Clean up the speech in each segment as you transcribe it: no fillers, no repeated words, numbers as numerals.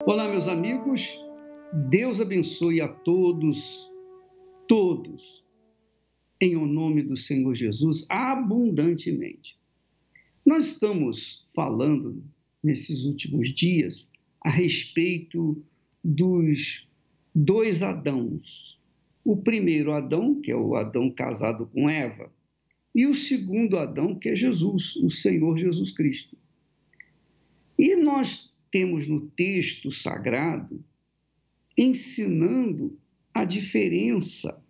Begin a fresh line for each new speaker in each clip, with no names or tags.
Olá, meus amigos. Deus abençoe a todos, em o nome do Senhor Jesus, abundantemente. Nós estamos falando, nesses últimos dias, a respeito dos dois Adãos. O primeiro Adão, que é o Adão casado com Eva, e o segundo Adão, que é Jesus, o Senhor Jesus Cristo. E nós temos no texto sagrado ensinando a diferença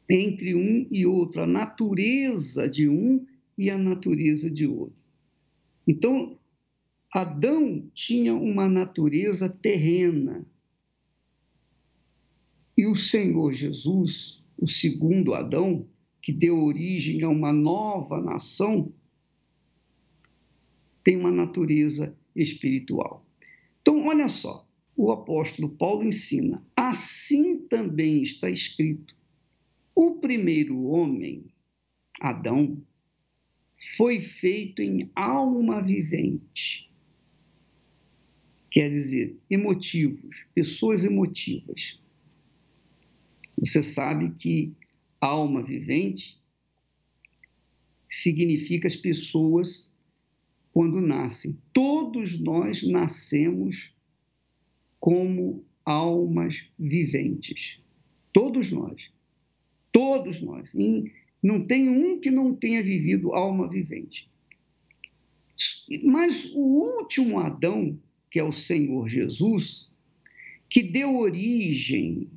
entre um e outro, a natureza de um e a natureza de outro. Então, Adão tinha uma natureza terrena e o Senhor Jesus, o segundo Adão, que deu origem a uma nova nação, tem uma natureza espiritual. Então, olha só, o apóstolo Paulo ensina: assim também está escrito. O primeiro homem, Adão, foi feito em alma vivente. Quer dizer, emotivos, pessoas emotivas. Você sabe que alma vivente significa as pessoas quando nascem. Todos nós nascemos como almas viventes. Todos nós. Todos nós. Não tem um que não tenha vivido alma vivente. Mas o último Adão, que é o Senhor Jesus, que deu origem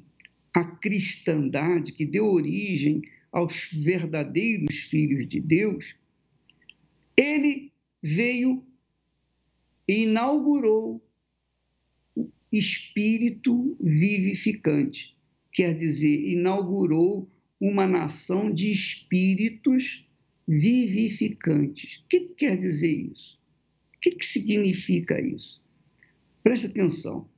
à cristandade, que deu origem aos verdadeiros filhos de Deus, ele veio e inaugurou o espírito vivificante. Quer dizer, inaugurou uma nação de espíritos vivificantes. O que quer dizer isso? O que significa isso? Preste atenção.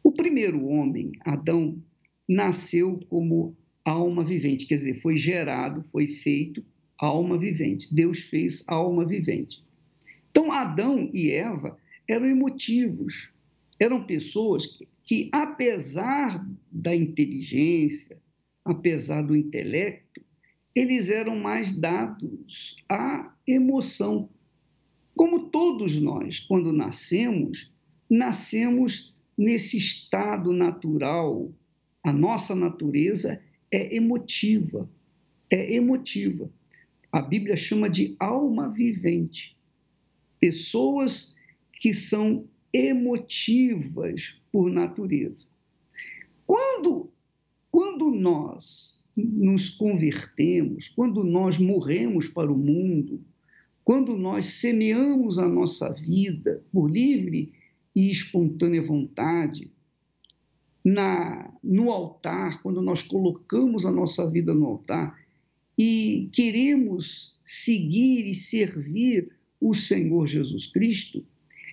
O primeiro homem, Adão, nasceu como alma vivente, quer dizer, foi gerado, foi feito alma vivente. Deus fez alma vivente. Então, Adão e Eva eram emotivos, eram pessoas que apesar da inteligência, apesar do intelecto, eles eram mais dados à emoção. Como todos nós, quando nascemos nesse estado natural. A nossa natureza é emotiva, é emotiva. A Bíblia chama de alma vivente. Pessoas que são emotivas por natureza. Quando nós nos convertemos, quando nós morremos para o mundo, quando nós semeamos a nossa vida por livre e espontânea vontade, no altar, quando nós colocamos a nossa vida no altar e queremos seguir e servir o Senhor Jesus Cristo,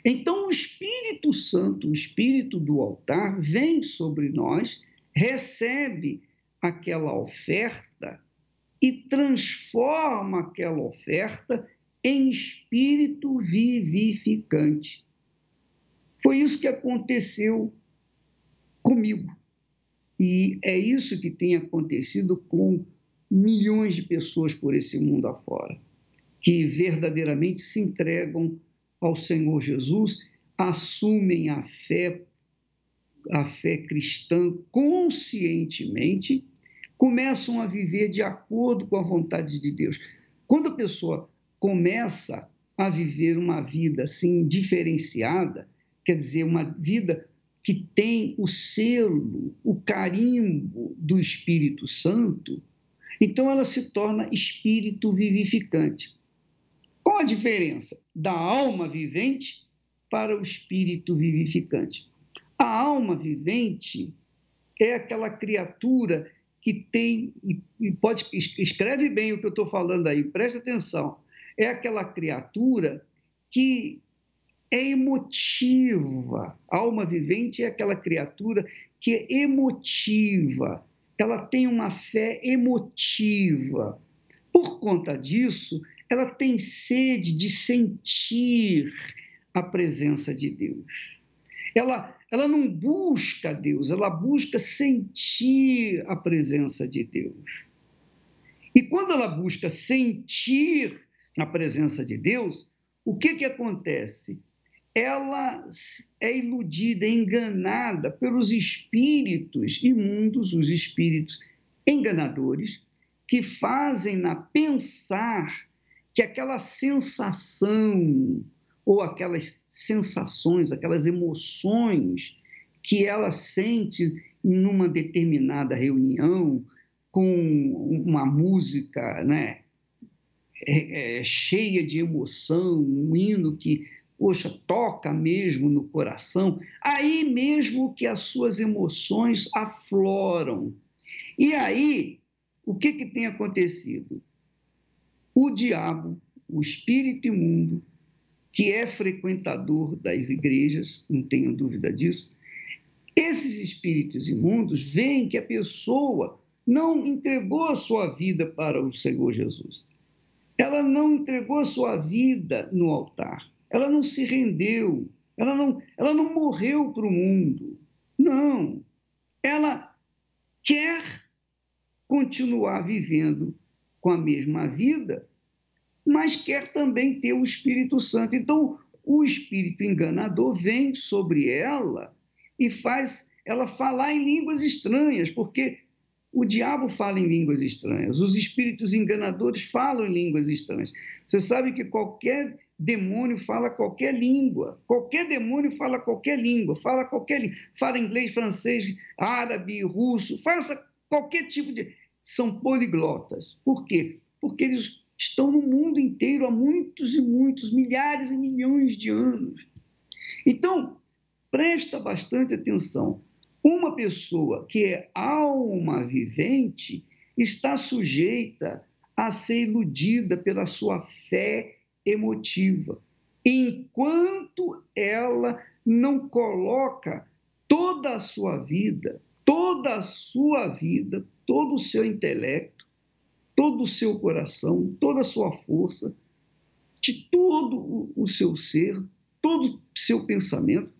então o Espírito Santo, o Espírito do altar, vem sobre nós, recebe aquela oferta e transforma aquela oferta em espírito vivificante. Foi isso que aconteceu comigo. E é isso que tem acontecido com milhões de pessoas por esse mundo afora, que verdadeiramente se entregam ao Senhor Jesus, assumem a fé cristã conscientemente, começam a viver de acordo com a vontade de Deus. Quando a pessoa começa a viver uma vida assim diferenciada, quer dizer, uma vida que tem o selo, o carimbo do Espírito Santo, então ela se torna espírito vivificante. Qual a diferença da alma vivente para o espírito vivificante? A alma vivente é aquela criatura que tem, escreve bem o que eu estou falando aí, presta atenção, é aquela criatura que é emotiva. A alma vivente é aquela criatura que é emotiva, ela tem uma fé emotiva. Por conta disso, ela tem sede de sentir a presença de Deus. ela não busca Deus, ela busca sentir a presença de Deus. E quando ela busca sentir a presença de Deus, o que acontece? Ela é iludida, enganada pelos espíritos imundos, os espíritos enganadores, que fazem-na pensar que aquela sensação ou aquelas sensações, aquelas emoções que ela sente numa determinada reunião, com uma música, né, cheia de emoção, um hino que, poxa, toca mesmo no coração, aí mesmo que as suas emoções afloram. E aí, o que tem acontecido? O diabo, o espírito imundo, que é frequentador das igrejas, não tenho dúvida disso, esses espíritos imundos veem que a pessoa não entregou a sua vida para o Senhor Jesus. Ela não entregou a sua vida no altar. Ela não se rendeu. Ela não morreu para o mundo. Não. Ela quer continuar vivendo com a mesma vida, mas quer também ter o Espírito Santo. Então, o espírito enganador vem sobre ela e faz ela falar em línguas estranhas, porque o diabo fala em línguas estranhas, os espíritos enganadores falam em línguas estranhas. Você sabe que qualquer demônio fala qualquer língua, qualquer demônio fala qualquer língua, fala inglês, francês, árabe, russo, faça qualquer tipo de... São poliglotas. Por quê? Porque eles estão no mundo inteiro há muitos e muitos, milhares e milhões de anos. Então, presta bastante atenção. Uma pessoa que é alma vivente está sujeita a ser iludida pela sua fé emotiva, enquanto ela não coloca toda a sua vida, todo o seu intelecto, todo o seu coração, toda a sua força, de todo o seu ser, todo o seu pensamento.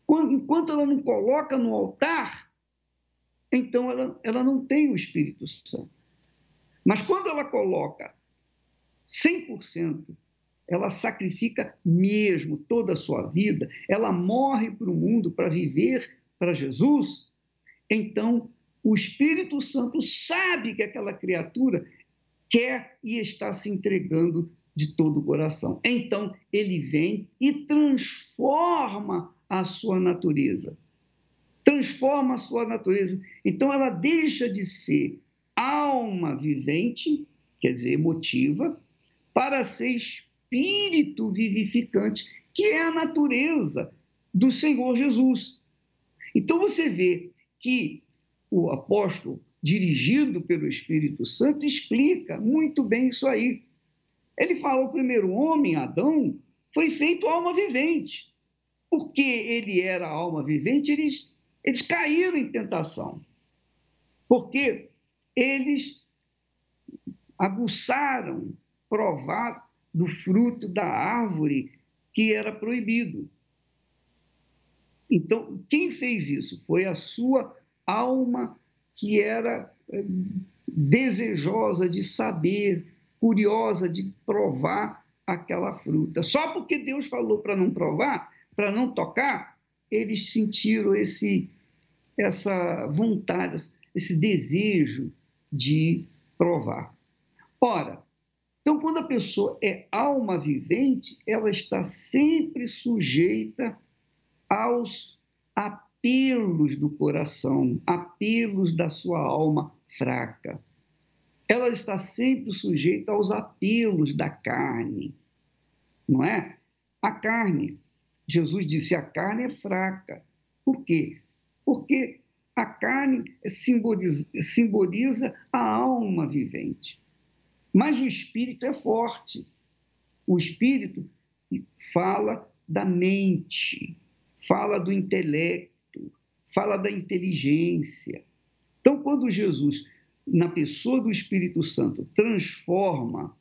Enquanto ela não coloca no altar, então ela não tem o Espírito Santo. Mas quando ela coloca 100%, ela sacrifica mesmo toda a sua vida, ela morre para o mundo para viver para Jesus, então o Espírito Santo sabe que aquela criatura quer e está se entregando de todo o coração. Então, ele vem e transforma a sua natureza. Transforma a sua natureza. Então, ela deixa de ser alma vivente, quer dizer, emotiva, para ser espírito vivificante, que é a natureza do Senhor Jesus. Então, você vê que o apóstolo, dirigido pelo Espírito Santo, explica muito bem isso aí. Ele fala: o primeiro homem, Adão, foi feito alma vivente. Porque ele era alma vivente, eles caíram em tentação. Porque eles aguçaram, provaram do fruto da árvore que era proibido. Então, quem fez isso? Foi a sua alma, que era desejosa de saber, curiosa de provar aquela fruta. Só porque Deus falou para não provar, para não tocar, eles sentiram essa vontade, esse desejo de provar. Ora, então, quando a pessoa é alma vivente, ela está sempre sujeita aos apelos do coração, apelos da sua alma fraca. Ela está sempre sujeita aos apelos da carne, não é? A carne, Jesus disse, a carne é fraca. Por quê? Porque a carne simboliza a alma vivente. Mas o espírito é forte. O espírito fala da mente, fala do intelecto, fala da inteligência. Então, quando Jesus, na pessoa do Espírito Santo, transforma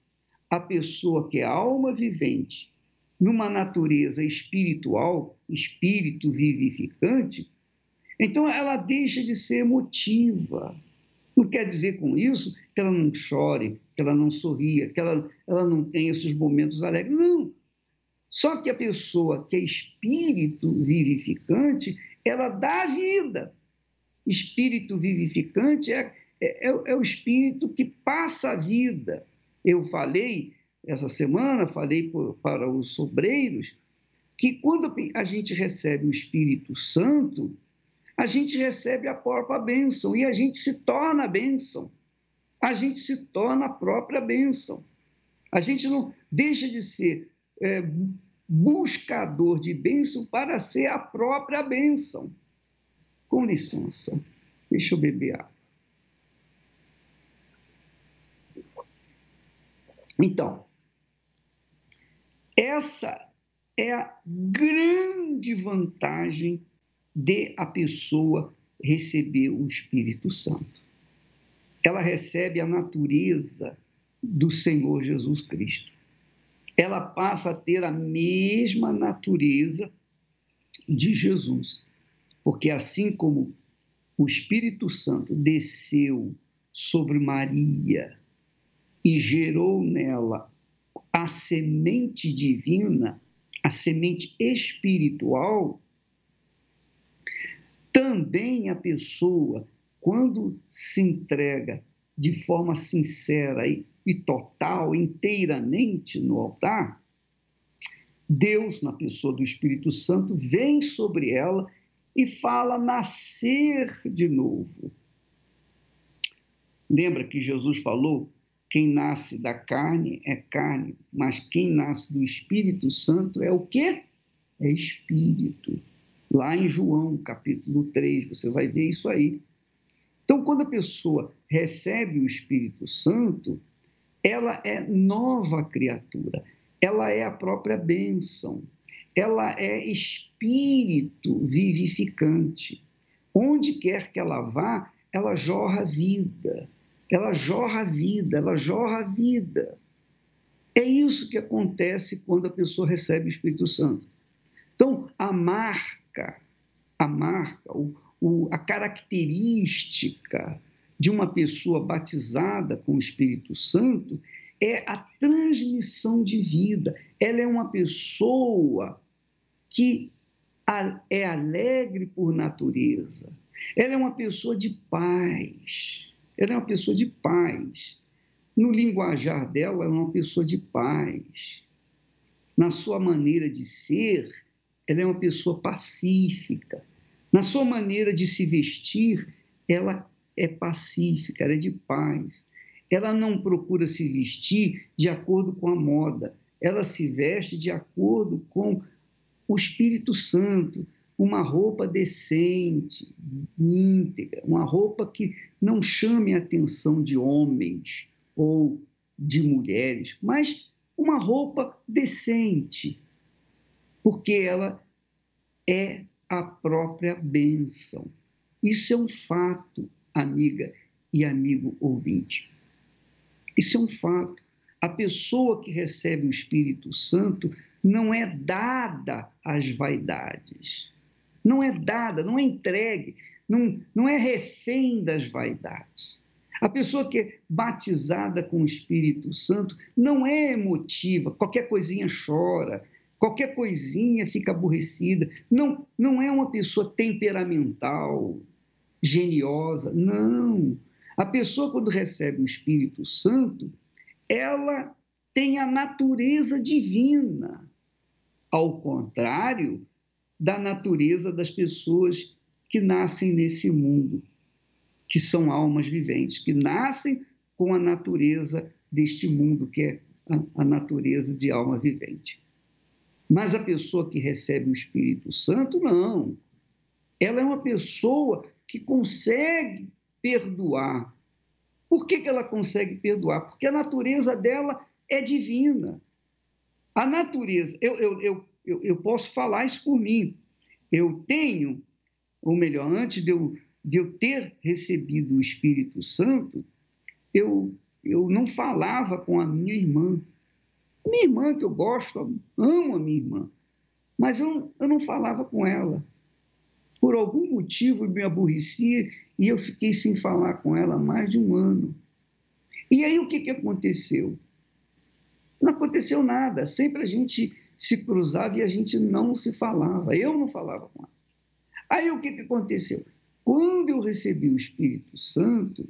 a pessoa que é alma vivente numa natureza espiritual, espírito vivificante, então ela deixa de ser emotiva. Não quer dizer com isso que ela não chore, que ela não sorria, que ela não tenha esses momentos alegres. Não. Só que a pessoa que é espírito vivificante, ela dá vida. Espírito vivificante é o espírito que passa a vida. Eu falei, essa semana, para os sobreiros, que quando a gente recebe o Espírito Santo, a gente recebe a própria bênção e a gente se torna a bênção. A gente se torna a própria bênção. A gente não deixa de ser buscador de bênção para ser a própria bênção. Com licença, deixa eu beber água. Então, essa é a grande vantagem de a pessoa receber o Espírito Santo. Ela recebe a natureza do Senhor Jesus Cristo. Ela passa a ter a mesma natureza de Jesus. Porque assim como o Espírito Santo desceu sobre Maria e gerou nela a semente divina, a semente espiritual, também a pessoa, quando se entrega de forma sincera e total, inteiramente no altar, Deus, na pessoa do Espírito Santo, vem sobre ela e fala nascer de novo. Lembra que Jesus falou: quem nasce da carne é carne, mas quem nasce do Espírito Santo é o quê? É espírito. Lá em João, capítulo 3, você vai ver isso aí. Então, quando a pessoa recebe o Espírito Santo, ela é nova criatura, ela é a própria bênção, ela é espírito vivificante. Onde quer que ela vá, ela jorra vida, ela jorra vida, ela jorra vida. É isso que acontece quando a pessoa recebe o Espírito Santo. Então, a característica de uma pessoa batizada com o Espírito Santo é a transmissão de vida. Ela é uma pessoa que é alegre por natureza. Ela é uma pessoa de paz. Ela é uma pessoa de paz. No linguajar dela, ela é uma pessoa de paz. Na sua maneira de ser, ela é uma pessoa pacífica. Na sua maneira de se vestir, ela é pacífica, ela é de paz. Ela não procura se vestir de acordo com a moda. Ela se veste de acordo com o Espírito Santo, uma roupa decente, íntegra, uma roupa que não chame a atenção de homens ou de mulheres, mas uma roupa decente, porque ela é a própria bênção. Isso é um fato, amiga e amigo ouvinte. Isso é um fato. A pessoa que recebe o Espírito Santo não é dada às vaidades. Não é dada, não é entregue, não é refém das vaidades. A pessoa que é batizada com o Espírito Santo não é emotiva, qualquer coisinha chora, qualquer coisinha fica aborrecida. Não é uma pessoa temperamental, geniosa, não. A pessoa, quando recebe o Espírito Santo, ela tem a natureza divina, ao contrário da natureza das pessoas que nascem nesse mundo, que são almas viventes, que nascem com a natureza deste mundo, que é a natureza de alma vivente. Mas a pessoa que recebe o Espírito Santo, não. Ela é uma pessoa que consegue perdoar. Por que ela consegue perdoar? Porque a natureza dela é divina. A natureza, eu posso falar isso por mim. Eu tenho, ou melhor, antes de eu ter recebido o Espírito Santo, eu não falava com a minha irmã. Minha irmã, que eu gosto, amo a minha irmã, mas eu não falava com ela. Por algum motivo me aborrecia e eu fiquei sem falar com ela há mais de um ano. E aí o que aconteceu? Não aconteceu nada, sempre a gente se cruzava e a gente não se falava, eu não falava com ela. Aí o que aconteceu? Quando eu recebi o Espírito Santo,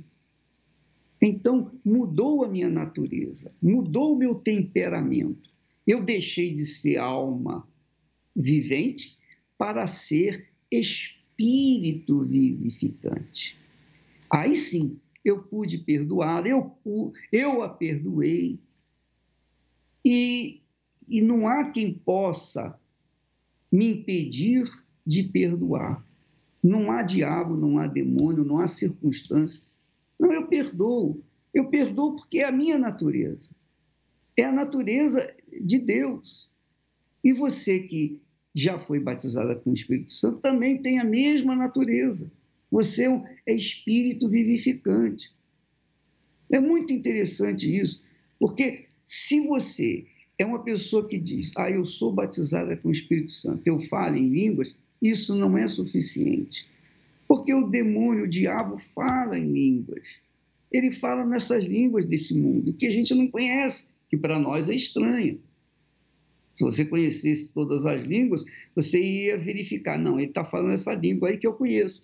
então mudou a minha natureza, mudou o meu temperamento. Eu deixei de ser alma vivente para ser espírito vivificante. Aí sim, eu pude perdoar, eu a perdoei, e não há quem possa me impedir de perdoar. Não há diabo, não há demônio, não há circunstância. Não, eu perdoo. Eu perdoo porque é a minha natureza. É a natureza de Deus. E você que já foi batizada com o Espírito Santo também tem a mesma natureza. Você é espírito vivificante. É muito interessante isso, porque se você é uma pessoa que diz, eu sou batizada com o Espírito Santo, eu falo em línguas, isso não é suficiente. Porque o demônio, o diabo, fala em línguas. Ele fala nessas línguas desse mundo, que a gente não conhece, que para nós é estranha. Se você conhecesse todas as línguas, você ia verificar, não, ele está falando essa língua aí que eu conheço.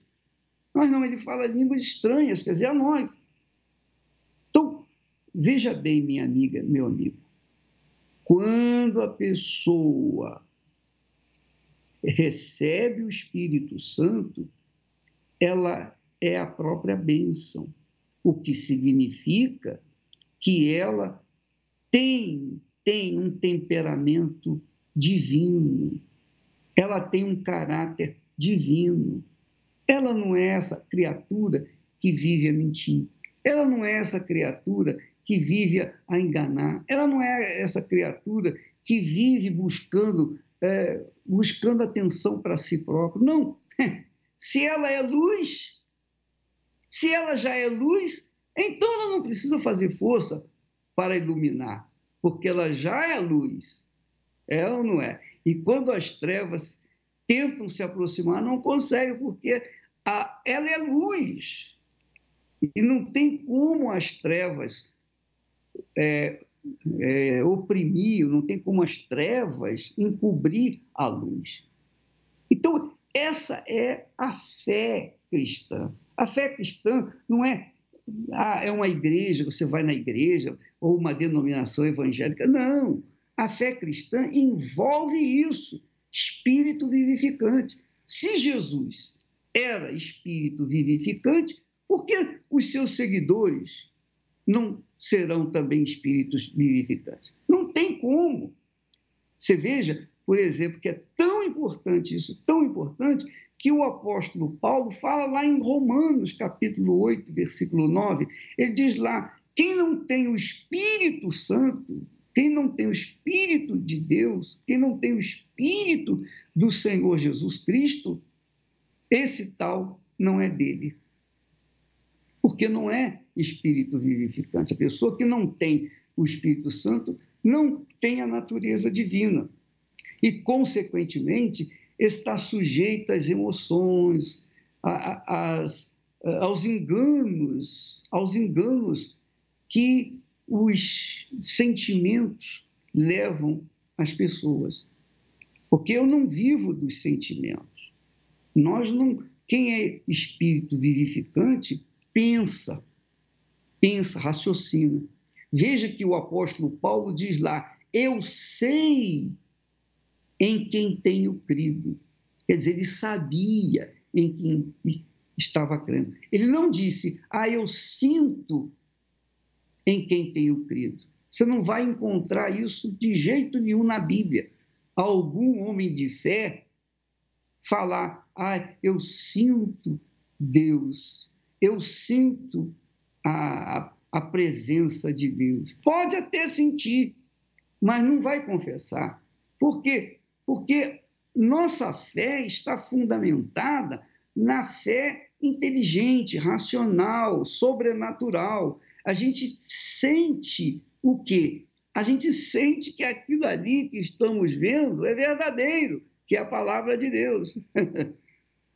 Mas não, ele fala línguas estranhas, quer dizer, a nós. Então, veja bem, minha amiga, meu amigo, quando a pessoa recebe o Espírito Santo, ela é a própria bênção, o que significa que ela tem um temperamento divino, ela tem um caráter divino. Ela não é essa criatura que vive a mentir, ela não é essa criatura que vive a enganar, ela não é essa criatura que vive buscando atenção para si própria. Não, se ela é luz, se ela já é luz, então ela não precisa fazer força para iluminar, porque ela já é luz, é ou não é? E quando as trevas tentam se aproximar, não conseguem, porque ela é luz, e não tem como as trevas oprimir, não tem como as trevas encobrir a luz. Então, essa é a fé cristã. A fé cristã não é uma igreja, você vai na igreja, ou uma denominação evangélica. Não. A fé cristã envolve isso, espírito vivificante. Se Jesus era espírito vivificante, por que os seus seguidores não serão também espíritos vivificantes? Não tem como. Você veja, por exemplo, que é tão importante isso, tão importante, que o apóstolo Paulo fala lá em Romanos, capítulo 8, versículo 9, ele diz lá, quem não tem o Espírito Santo, quem não tem o Espírito de Deus, quem não tem o Espírito do Senhor Jesus Cristo, esse tal não é dele. Porque não é espírito vivificante. A pessoa que não tem o Espírito Santo não tem a natureza divina. E, consequentemente, está sujeita às emoções, aos enganos que os sentimentos levam as pessoas. Porque eu não vivo dos sentimentos. Quem é espírito vivificante pensa, raciocina. Veja que o apóstolo Paulo diz lá, eu sei em quem tenho crido. Quer dizer, ele sabia em quem estava crendo. Ele não disse, eu sinto em quem tenho crido. Você não vai encontrar isso de jeito nenhum na Bíblia. Algum homem de fé falar, eu sinto Deus, eu sinto a presença de Deus. Pode até sentir, mas não vai confessar. Por quê? Porque nossa fé está fundamentada na fé inteligente, racional, sobrenatural. A gente sente o quê? a gente sente que aquilo ali que estamos vendo é verdadeiro, que é a palavra de Deus.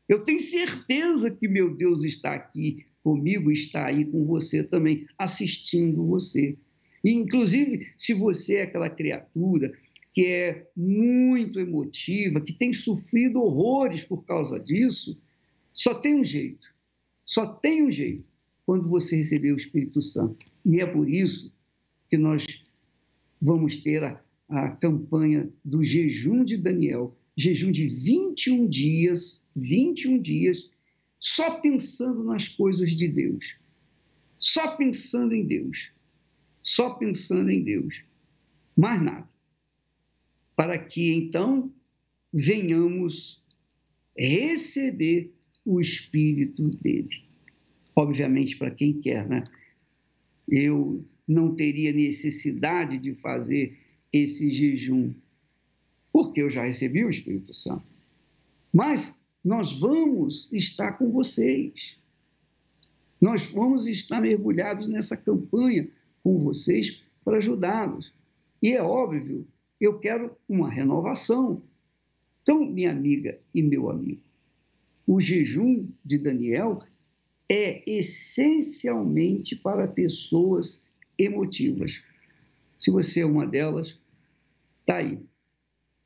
Eu tenho certeza que meu Deus está aqui comigo, está aí com você também, assistindo você. E, inclusive, se você é aquela criatura que é muito emotiva, que tem sofrido horrores por causa disso, só tem um jeito. Só tem um jeito quando você receber o Espírito Santo. E é por isso que nós vamos ter a campanha do jejum de Daniel, jejum de 21 dias, só pensando nas coisas de Deus, só pensando em Deus, só pensando em Deus, mais nada. Para que então venhamos receber o Espírito dele. Obviamente, para quem quer, né? Eu não teria necessidade de fazer esse jejum, porque eu já recebi o Espírito Santo. Mas nós vamos estar com vocês. Nós vamos estar mergulhados nessa campanha com vocês para ajudá-los. E é óbvio, eu quero uma renovação. Então, minha amiga e meu amigo, o jejum de Daniel é essencialmente para pessoas emotivas. Se você é uma delas, está aí.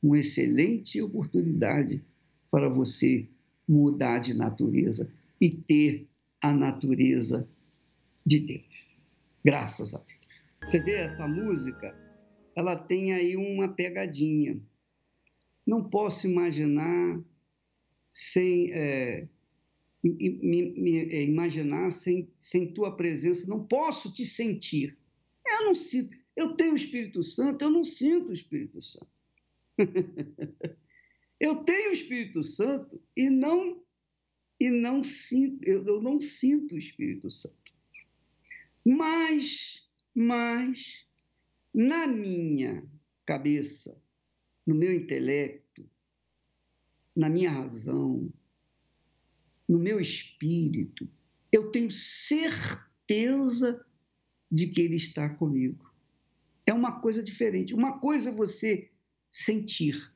Uma excelente oportunidade para você mudar de natureza e ter a natureza de Deus. Graças a Deus. Você vê essa música? Ela tem aí uma pegadinha. Não posso imaginar sem imaginar sem tua presença. Não posso te sentir. Eu não sinto. Eu tenho o Espírito Santo, eu não sinto o Espírito Santo. Eu tenho o Espírito Santo e não sinto, eu não sinto o Espírito Santo. Mas na minha cabeça, no meu intelecto, na minha razão, no meu espírito, eu tenho certeza de que ele está comigo. É uma coisa diferente. Uma coisa é você sentir.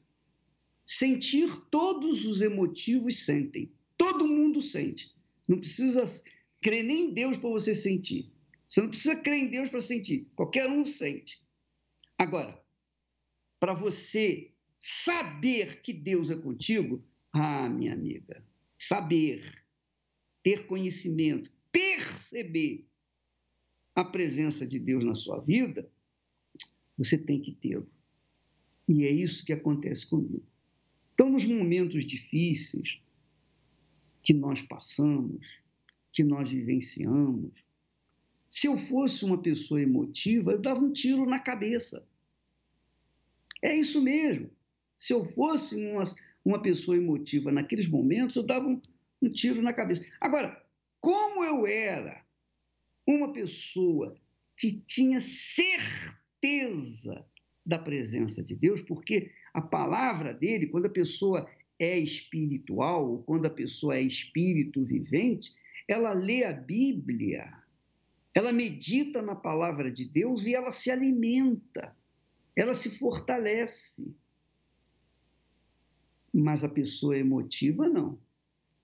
Sentir, todos os emotivos sentem. Todo mundo sente. Não precisa crer nem em Deus para você sentir. Você não precisa crer em Deus para sentir. Qualquer um sente. Agora, para você saber que Deus é contigo, minha amiga, saber, ter conhecimento, perceber a presença de Deus na sua vida, você tem que tê-lo. E é isso que acontece comigo. Então, nos momentos difíceis que nós passamos, que nós vivenciamos, se eu fosse uma pessoa emotiva, eu dava um tiro na cabeça. É isso mesmo. Se eu fosse uma pessoa emotiva naqueles momentos, eu dava um tiro na cabeça. Agora, como eu era uma pessoa que tinha certeza da presença de Deus, porque a palavra dele, quando a pessoa é espiritual, quando a pessoa é espírito vivente, ela lê a Bíblia, ela medita na palavra de Deus e ela se alimenta, ela se fortalece. Mas a pessoa emotiva, não.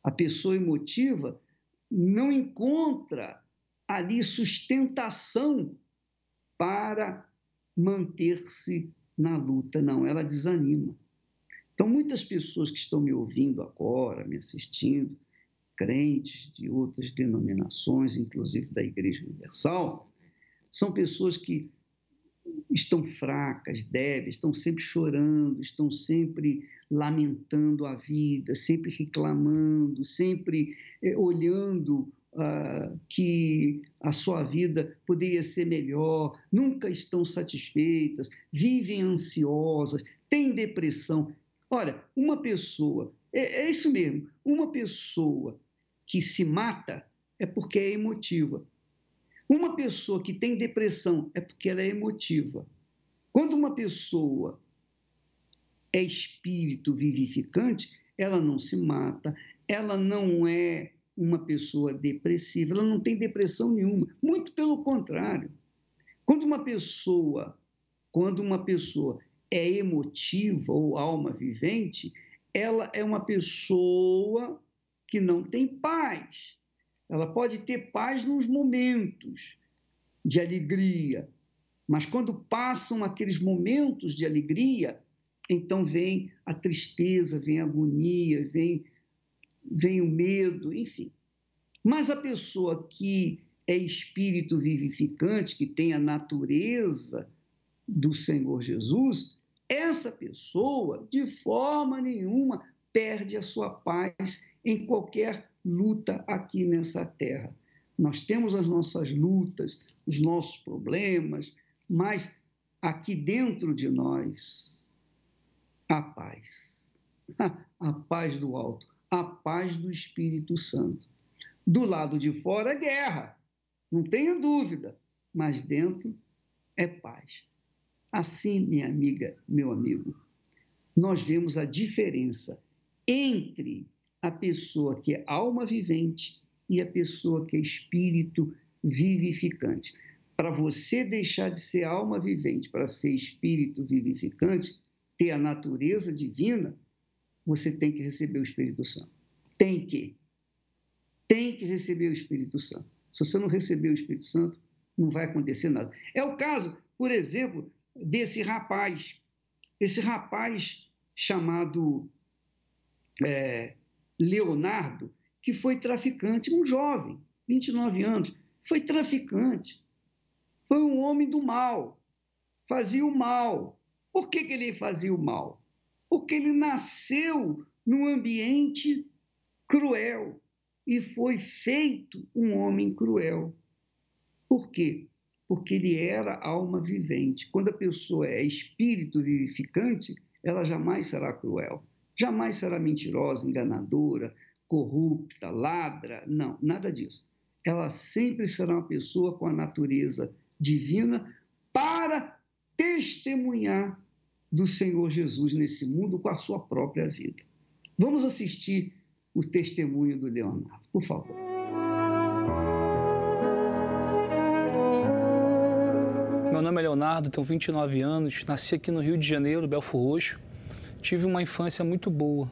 A pessoa emotiva não encontra ali sustentação para manter-se na luta, não, ela desanima. Então, muitas pessoas que estão me ouvindo agora, me assistindo, crentes de outras denominações, inclusive da Igreja Universal, são pessoas que estão fracas, débeis, estão sempre chorando, estão sempre lamentando a vida, sempre reclamando, sempre olhando que a sua vida poderia ser melhor, nunca estão satisfeitas, vivem ansiosas, têm depressão. Olha, uma pessoa, é isso mesmo, uma pessoa que se mata é porque é emotiva. Uma pessoa que tem depressão é porque ela é emotiva. Quando uma pessoa é espírito vivificante, ela não se mata, ela não é uma pessoa depressiva, ela não tem depressão nenhuma. Muito pelo contrário. Quando uma pessoa quando uma pessoa é emotiva ou alma vivente, ela é uma pessoa que não tem paz. Ela pode ter paz nos momentos de alegria, mas quando passam aqueles momentos de alegria, então vem a tristeza, vem a agonia, vem o medo, enfim. Mas a pessoa que é espírito vivificante, que tem a natureza do Senhor Jesus, essa pessoa, de forma nenhuma, perde a sua paz em qualquer luta aqui nessa terra. Nós temos as nossas lutas, os nossos problemas, mas aqui dentro de nós, a paz. A paz do alto, a paz do Espírito Santo. Do lado de fora é guerra, não tenha dúvida, mas dentro é paz. Assim, minha amiga, meu amigo, nós vemos a diferença entre a pessoa que é alma vivente e a pessoa que é espírito vivificante. Para você deixar de ser alma vivente para ser espírito vivificante, ter a natureza divina, você tem que receber o Espírito Santo. Tem que receber o Espírito Santo. Se você não receber o Espírito Santo, não vai acontecer nada. É o caso, por exemplo, desse rapaz. Esse rapaz chamado Leonardo, que foi traficante, um jovem, 29 anos, foi traficante. Foi um homem do mal, fazia o mal. Por que ele fazia o mal? Porque ele nasceu num ambiente cruel e foi feito um homem cruel. Por quê? Porque ele era alma vivente. Quando a pessoa é espírito vivificante, ela jamais será cruel, jamais será mentirosa, enganadora, corrupta, ladra. Não, nada disso. Ela sempre será uma pessoa com a natureza divina para testemunhar do Senhor Jesus nesse mundo com a sua própria vida. Vamos assistir o testemunho do Leonardo, por favor.
Meu nome é Leonardo, tenho 29 anos, nasci aqui no Rio de Janeiro, Belfor Roxo. Tive uma infância muito boa,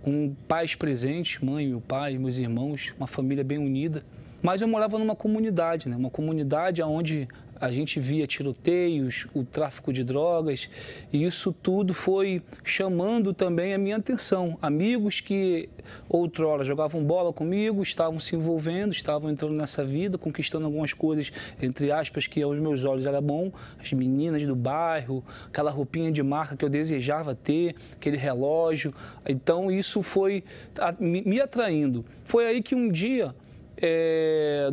com pais presentes, mãe, meu pai, meus irmãos, uma família bem unida. Mas eu morava numa comunidade, né? Uma comunidade onde a gente via tiroteios, o tráfico de drogas, e isso tudo foi chamando também a minha atenção. Amigos que outrora jogavam bola comigo, estavam se envolvendo, estavam entrando nessa vida, conquistando algumas coisas, entre aspas, que aos meus olhos era bom, as meninas do bairro, aquela roupinha de marca que eu desejava ter, aquele relógio. Então isso foi me atraindo. Foi aí que um dia,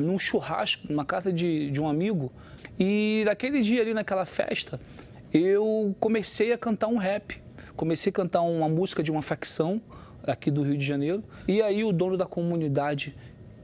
num churrasco, numa casa de um amigo, e naquele dia ali, naquela festa, eu comecei a cantar um rap. Comecei a cantar uma música de uma facção aqui do Rio de Janeiro. E aí o dono da comunidade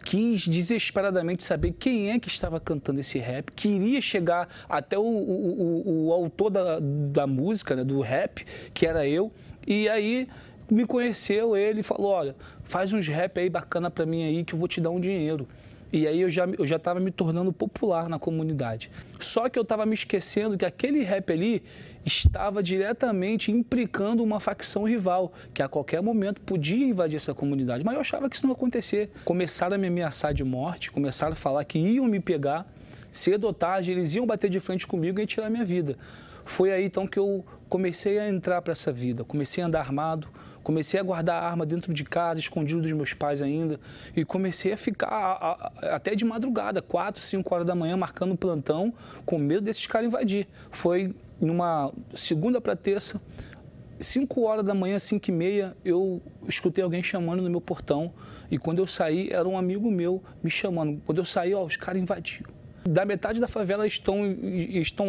quis desesperadamente saber quem é que estava cantando esse rap. Queria chegar até o autor da música, né, do rap, que era eu. E aí me conheceu ele e falou, olha, faz uns rap aí bacana pra mim aí que eu vou te dar um dinheiro. E aí eu já estava me tornando popular na comunidade. Só que eu estava me esquecendo que aquele rap ali estava diretamente implicando uma facção rival, que a qualquer momento podia invadir essa comunidade. Mas eu achava que isso não ia acontecer. Começaram a me ameaçar de morte, começaram a falar que iam me pegar, cedo ou tarde eles iam bater de frente comigo e tirar minha vida. Foi aí então que eu comecei a entrar para essa vida, comecei a andar armado, comecei a guardar a arma dentro de casa, escondido dos meus pais ainda, e comecei a ficar até de madrugada, 4, 5 horas da manhã, marcando plantão, com medo desses caras invadir. Foi numa segunda para terça, 5 horas da manhã, 5h30, eu escutei alguém chamando no meu portão, e quando eu saí, era um amigo meu me chamando. Quando eu saí, os caras invadiram. Da metade da favela estão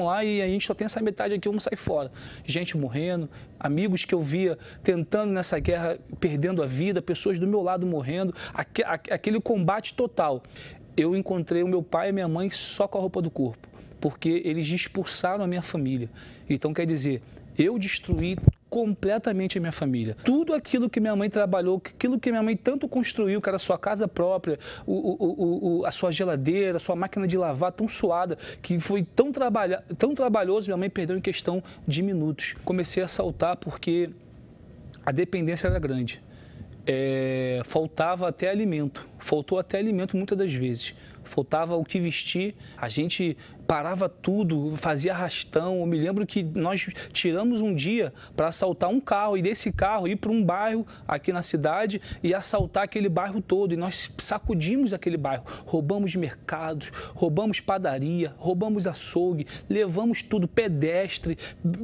lá e a gente só tem essa metade aqui, vamos sair fora. Gente morrendo, amigos que eu via tentando nessa guerra, perdendo a vida, pessoas do meu lado morrendo, aquele combate total. Eu encontrei o meu pai e minha mãe só com a roupa do corpo, porque eles expulsaram a minha família. Então, quer dizer, eu destruí completamente a minha família. Tudo aquilo que minha mãe trabalhou, aquilo que minha mãe tanto construiu, que era a sua casa própria, a sua geladeira, a sua máquina de lavar tão suada, que foi tão trabalhoso, minha mãe perdeu em questão de minutos. Comecei a saltar porque a dependência era grande. Faltava até alimento, faltou até alimento muitas das vezes. Faltava o que vestir, a gente parava tudo, fazia arrastão. Eu me lembro que nós tiramos um dia para assaltar um carro e desse carro ir para um bairro aqui na cidade e assaltar aquele bairro todo. E nós sacudimos aquele bairro, roubamos mercados, roubamos padaria, roubamos açougue, levamos tudo, pedestre,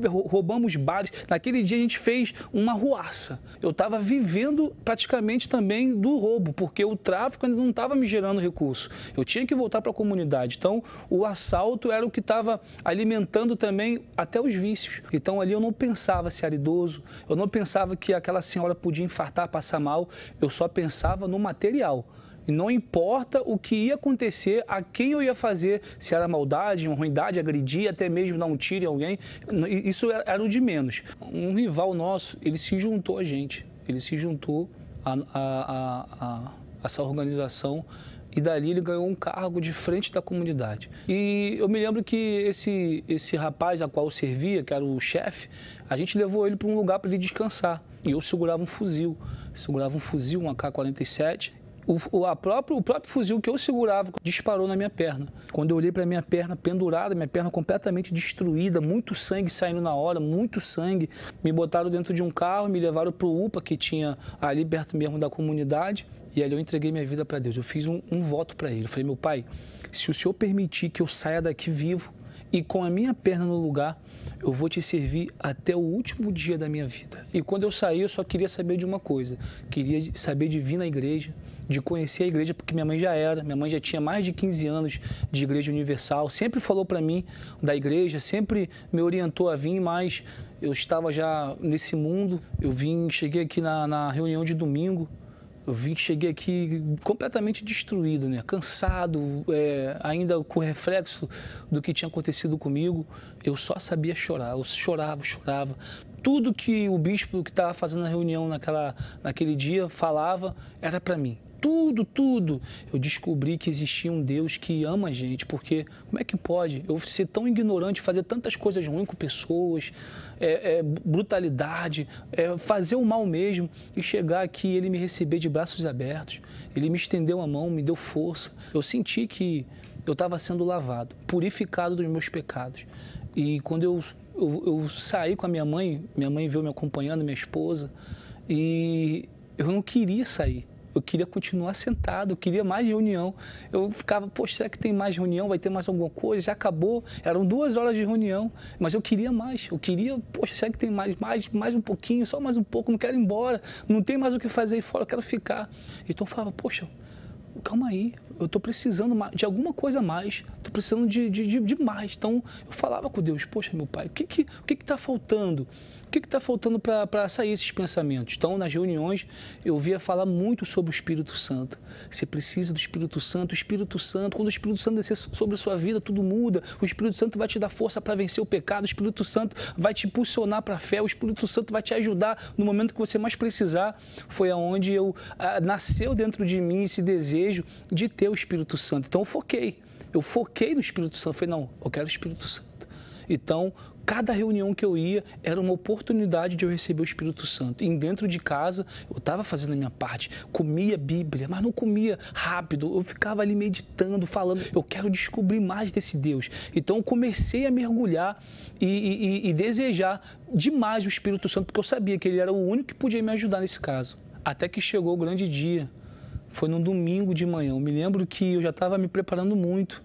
roubamos bares. Naquele dia a gente fez uma ruaça. Eu estava vivendo praticamente também do roubo, porque o tráfico ainda não estava me gerando recurso. Eu tinha que voltar para a comunidade. Então, o assalto era o que estava alimentando também até os vícios. Então, ali eu não pensava se era idoso, eu não pensava que aquela senhora podia infartar, passar mal, eu só pensava no material. E não importa o que ia acontecer, a quem eu ia fazer, se era maldade, uma ruindade, agredir, até mesmo dar um tiro em alguém, isso era o de menos. Um rival nosso, ele se juntou a gente, ele se juntou a essa organização. E dali ele ganhou um cargo de frente da comunidade. E eu me lembro que esse rapaz a qual eu servia, que era o chefe, a gente levou ele para um lugar para ele descansar. E eu segurava um fuzil, um AK-47. O próprio fuzil que eu segurava disparou na minha perna. Quando eu olhei para a minha perna pendurada, minha perna completamente destruída, muito sangue saindo na hora, muito sangue. Me botaram dentro de um carro, me levaram para o UPA, que tinha ali perto mesmo da comunidade. E ali eu entreguei minha vida para Deus. Eu fiz um voto para ele. Eu falei, meu pai, se o Senhor permitir que eu saia daqui vivo e com a minha perna no lugar, eu vou te servir até o último dia da minha vida. E quando eu saí, eu só queria saber de uma coisa. Queria saber de vir na igreja, de conhecer a igreja, porque minha mãe já tinha mais de 15 anos de Igreja Universal, sempre falou para mim da igreja, sempre me orientou a vir, mas eu estava já nesse mundo. Cheguei aqui na reunião de domingo. Cheguei aqui completamente destruído, né? Cansado, ainda com o reflexo do que tinha acontecido comigo. Eu só sabia chorar, eu chorava. Tudo que o bispo que estava fazendo a reunião naquele dia falava era para mim. Tudo. Eu descobri que existia um Deus que ama a gente, porque como é que pode eu ser tão ignorante, fazer tantas coisas ruins com pessoas, brutalidade, fazer o mal mesmo e chegar aqui e ele me receber de braços abertos, ele me estendeu a mão, me deu força. Eu senti que eu estava sendo lavado, purificado dos meus pecados. E quando eu saí com a minha mãe veio me acompanhando, minha esposa, e eu não queria sair. Eu queria continuar sentado, eu queria mais reunião. Eu ficava, poxa, será que tem mais reunião? Vai ter mais alguma coisa? Já acabou, eram 2 horas de reunião, mas eu queria mais. Eu queria, poxa, será que tem mais um pouquinho, só mais um pouco, não quero ir embora, não tem mais o que fazer aí fora, eu quero ficar. Então eu falava, poxa, calma aí, eu estou precisando de alguma coisa a mais, estou precisando de mais. Então eu falava com Deus, poxa, meu pai, o que está faltando? O que está faltando para sair esses pensamentos? Então, nas reuniões, eu via falar muito sobre o Espírito Santo. Você precisa do Espírito Santo. Quando o Espírito Santo descer sobre a sua vida, tudo muda. O Espírito Santo vai te dar força para vencer o pecado. O Espírito Santo vai te impulsionar para a fé. O Espírito Santo vai te ajudar no momento que você mais precisar. Foi aonde nasceu dentro de mim esse desejo de ter o Espírito Santo. Então, eu foquei no Espírito Santo. Falei, não, eu quero o Espírito Santo. Então, cada reunião que eu ia era uma oportunidade de eu receber o Espírito Santo. E dentro de casa, eu estava fazendo a minha parte, comia Bíblia, mas não comia rápido. Eu ficava ali meditando, falando, eu quero descobrir mais desse Deus. Então, eu comecei a mergulhar e desejar demais o Espírito Santo, porque eu sabia que ele era o único que podia me ajudar nesse caso. Até que chegou o grande dia. Foi num domingo de manhã. Eu me lembro que eu já estava me preparando muito.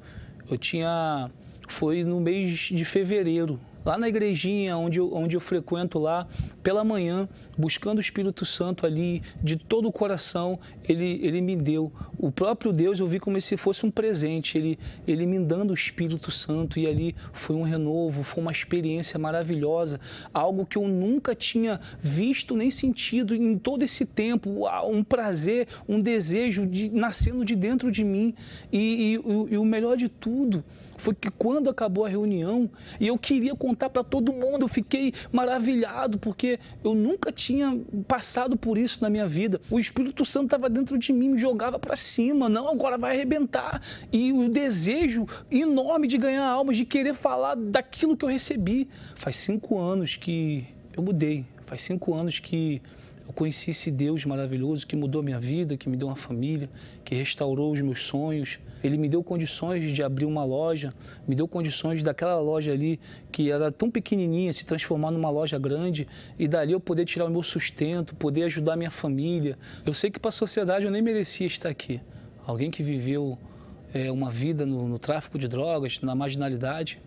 Foi no mês de fevereiro, lá na igrejinha onde eu frequento lá, pela manhã, buscando o Espírito Santo ali, de todo o coração, ele me deu. O próprio Deus eu vi como se fosse um presente, ele me dando o Espírito Santo, e ali foi um renovo, foi uma experiência maravilhosa, algo que eu nunca tinha visto nem sentido em todo esse tempo, um prazer, um desejo nascendo de dentro de mim, e o melhor de tudo, foi que quando acabou a reunião, e eu queria contar para todo mundo, eu fiquei maravilhado, porque eu nunca tinha passado por isso na minha vida. O Espírito Santo estava dentro de mim, me jogava para cima, não, agora vai arrebentar. E o desejo enorme de ganhar almas, de querer falar daquilo que eu recebi. Faz 5 anos que eu mudei, faz 5 anos que eu conheci esse Deus maravilhoso que mudou minha vida, que me deu uma família, que restaurou os meus sonhos. Ele me deu condições de abrir uma loja, me deu condições daquela loja ali, que era tão pequenininha, se transformar numa loja grande e dali eu poder tirar o meu sustento, poder ajudar a minha família. Eu sei que para a sociedade eu nem merecia estar aqui. Alguém que viveu uma vida no tráfico de drogas, na marginalidade,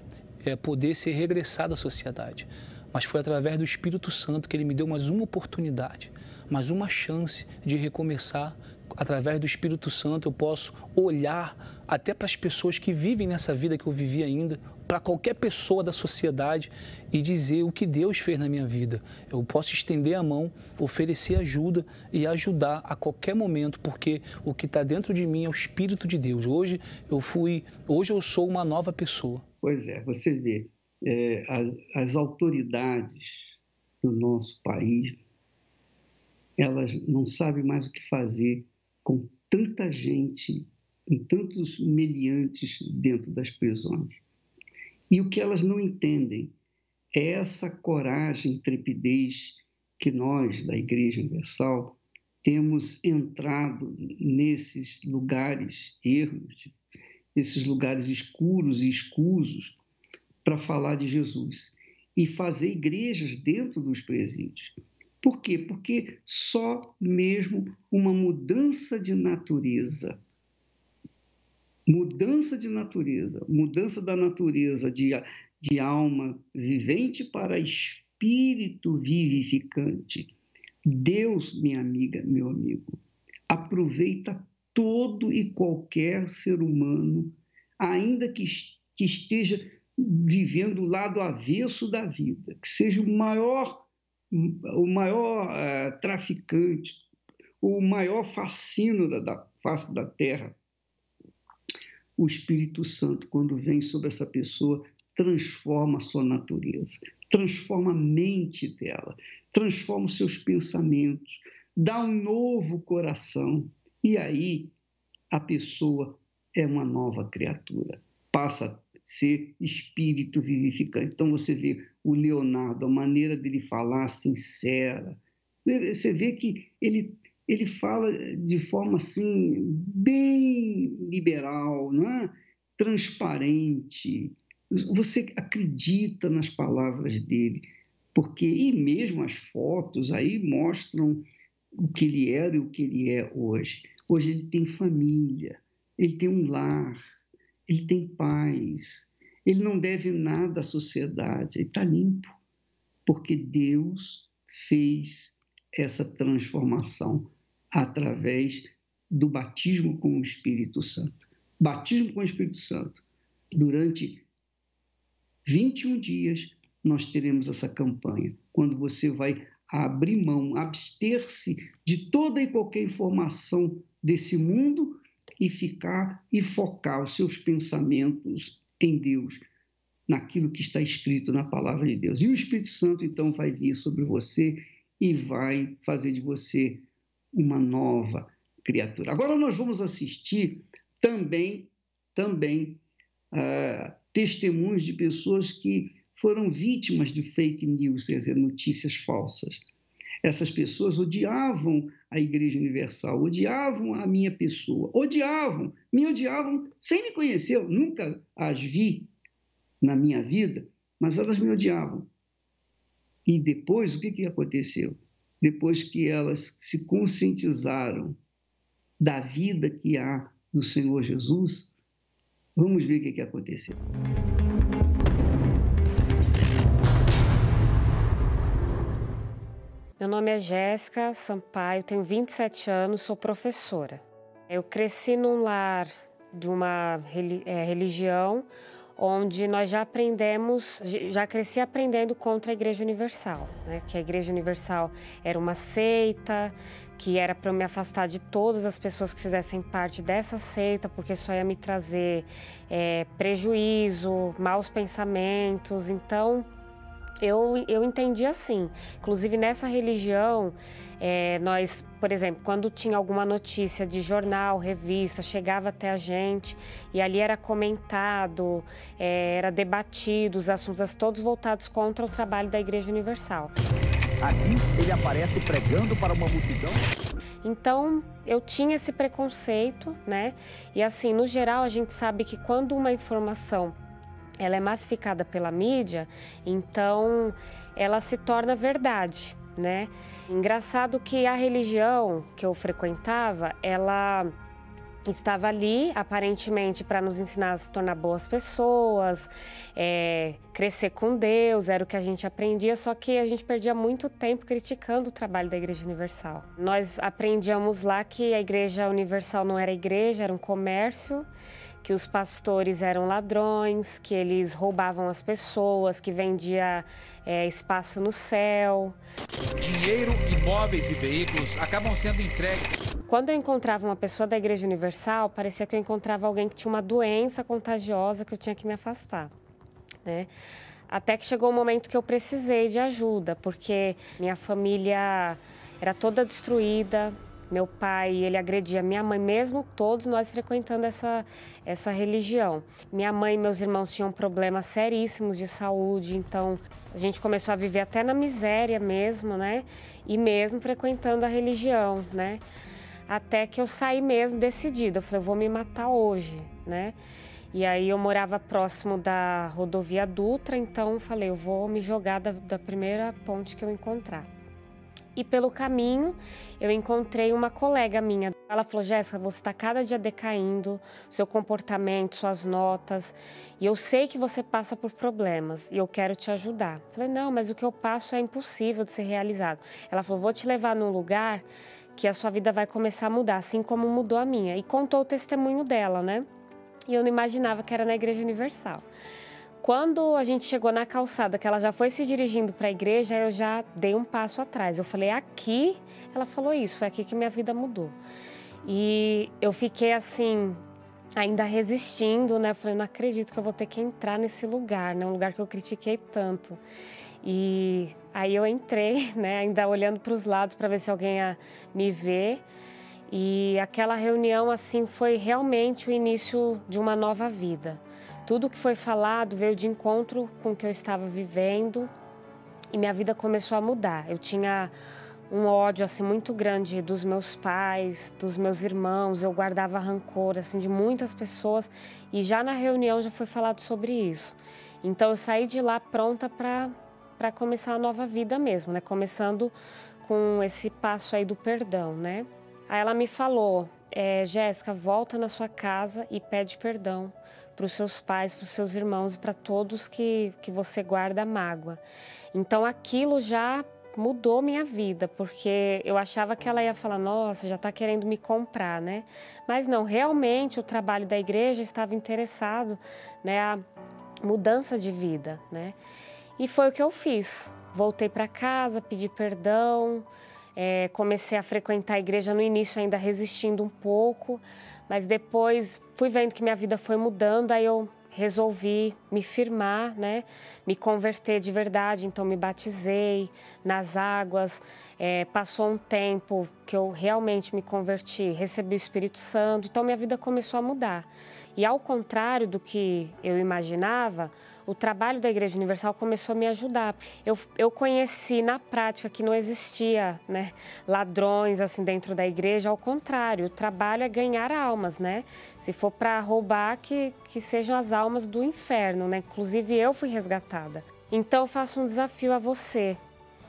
poder ser regressado à sociedade. Mas foi através do Espírito Santo que Ele me deu mais uma oportunidade, mais uma chance de recomeçar. Através do Espírito Santo eu posso olhar até para as pessoas que vivem nessa vida que eu vivi ainda, para qualquer pessoa da sociedade e dizer o que Deus fez na minha vida. Eu posso estender a mão, oferecer ajuda e ajudar a qualquer momento, porque o que está dentro de mim é o Espírito de Deus. Hoje eu sou uma nova pessoa.
Pois é, você vê. As autoridades do nosso país, elas não sabem mais o que fazer com tanta gente, com tantos meliantes dentro das prisões. E o que elas não entendem é essa coragem, intrepidez que nós, da Igreja Universal, temos entrado nesses lugares ermos, esses lugares escuros e escusos, para falar de Jesus e fazer igrejas dentro dos presídios. Por quê? Porque só mesmo uma mudança de natureza, mudança da natureza de alma vivente para espírito vivificante. Deus, minha amiga, meu amigo, aproveita todo e qualquer ser humano, ainda que esteja vivendo o lado avesso da vida, que seja o maior traficante, o maior fascínio da face da terra. O Espírito Santo, quando vem sobre essa pessoa, transforma a sua natureza, transforma a mente dela, transforma os seus pensamentos, dá um novo coração, e aí a pessoa é uma nova criatura, passa a ser espírito vivificante. Então você vê o Leonardo, a maneira dele falar sincera, você vê que ele fala de forma assim bem liberal, não é? Transparente. Você acredita nas palavras dele, porque e mesmo as fotos aí mostram o que ele era e o que ele é hoje. Hoje ele tem família, ele tem um lar, ele tem paz, ele não deve nada à sociedade, ele está limpo, porque Deus fez essa transformação através do batismo com o Espírito Santo. Batismo com o Espírito Santo. Durante 21 dias nós teremos essa campanha, quando você vai abrir mão, abster-se de toda e qualquer informação desse mundo e focar os seus pensamentos em Deus, naquilo que está escrito na palavra de Deus. E o Espírito Santo, então, vai vir sobre você e vai fazer de você uma nova criatura. Agora nós vamos assistir também testemunhos de pessoas que foram vítimas de fake news, quer dizer, notícias falsas. Essas pessoas odiavam a Igreja Universal, odiavam a minha pessoa, me odiavam sem me conhecer, eu nunca as vi na minha vida, mas elas me odiavam. E depois, o que aconteceu? Depois que elas se conscientizaram da vida que há no Senhor Jesus, vamos ver o que aconteceu.
Meu nome é Jéssica Sampaio, tenho 27 anos, sou professora. Eu cresci num lar de uma religião onde nós já aprendemos, já cresci aprendendo contra a Igreja Universal, né? Que a Igreja Universal era uma seita, que era para eu me afastar de todas as pessoas que fizessem parte dessa seita, porque só ia me trazer prejuízo, maus pensamentos. Então, eu entendi assim. Inclusive, nessa religião, nós, por exemplo, quando tinha alguma notícia de jornal, revista, chegava até a gente e ali era comentado, era debatido, os assuntos todos voltados contra o trabalho da Igreja Universal.
Aqui ele aparece pregando para uma multidão.
Então, eu tinha esse preconceito, né? E assim, no geral, a gente sabe que quando uma informação ela é massificada pela mídia, então ela se torna verdade, né? Engraçado que a religião que eu frequentava, ela estava ali, aparentemente, para nos ensinar a se tornar boas pessoas, crescer com Deus, era o que a gente aprendia, só que a gente perdia muito tempo criticando o trabalho da Igreja Universal. Nós aprendíamos lá que a Igreja Universal não era igreja, era um comércio, que os pastores eram ladrões, que eles roubavam as pessoas, que vendia espaço no céu.
Dinheiro, imóveis e veículos acabam sendo entregues.
Quando eu encontrava uma pessoa da Igreja Universal, parecia que eu encontrava alguém que tinha uma doença contagiosa que eu tinha que me afastar, né? Até que chegou o momento que eu precisei de ajuda, porque minha família era toda destruída. Meu pai, ele agredia minha mãe, mesmo todos nós frequentando essa religião. Minha mãe e meus irmãos tinham problemas seríssimos de saúde, então a gente começou a viver até na miséria mesmo, né? E mesmo frequentando a religião, né? Até que eu saí mesmo decidida, eu falei, eu vou me matar hoje, né? E aí eu morava próximo da rodovia Dutra, então eu falei, eu vou me jogar da primeira ponte que eu encontrar. E pelo caminho, eu encontrei uma colega minha. Ela falou, Jéssica, você está cada dia decaindo, seu comportamento, suas notas, e eu sei que você passa por problemas, e eu quero te ajudar. Eu falei, não, mas o que eu passo é impossível de ser realizado. Ela falou, vou te levar num lugar que a sua vida vai começar a mudar, assim como mudou a minha. E contou o testemunho dela, né? E eu não imaginava que era na Igreja Universal. Quando a gente chegou na calçada, que ela já foi se dirigindo para a igreja, eu já dei um passo atrás. Eu falei, aqui? Ela falou isso, foi aqui que minha vida mudou. E eu fiquei assim, ainda resistindo, né? Eu falei, não acredito que eu vou ter que entrar nesse lugar, né? Um lugar que eu critiquei tanto. E aí eu entrei, né? Ainda olhando para os lados para ver se alguém ia me ver. E aquela reunião, assim, foi realmente o início de uma nova vida. Tudo que foi falado veio de encontro com o que eu estava vivendo e minha vida começou a mudar. Eu tinha um ódio assim muito grande dos meus pais, dos meus irmãos, eu guardava rancor assim de muitas pessoas e já na reunião já foi falado sobre isso. Então eu saí de lá pronta para começar uma nova vida mesmo, né? Começando com esse passo aí do perdão, né? Aí ela me falou, Jéssica, volta na sua casa e pede perdão para os seus pais, para os seus irmãos e para todos que você guarda mágoa. Então aquilo já mudou minha vida, porque eu achava que ela ia falar, nossa, já está querendo me comprar, né? Mas não, realmente o trabalho da igreja estava interessado, né, a mudança de vida, né? E foi o que eu fiz. Voltei para casa, pedi perdão, comecei a frequentar a igreja no início ainda resistindo um pouco, mas depois fui vendo que minha vida foi mudando, aí eu resolvi me firmar, né? Me converter de verdade, então me batizei nas águas. Passou um tempo que eu realmente me converti, recebi o Espírito Santo, então minha vida começou a mudar. E ao contrário do que eu imaginava, o trabalho da Igreja Universal começou a me ajudar. Eu conheci na prática que não existia, né, ladrões assim dentro da igreja, ao contrário, o trabalho é ganhar almas, né? Se for para roubar, que sejam as almas do inferno, né? Inclusive eu fui resgatada. Então eu faço um desafio a você,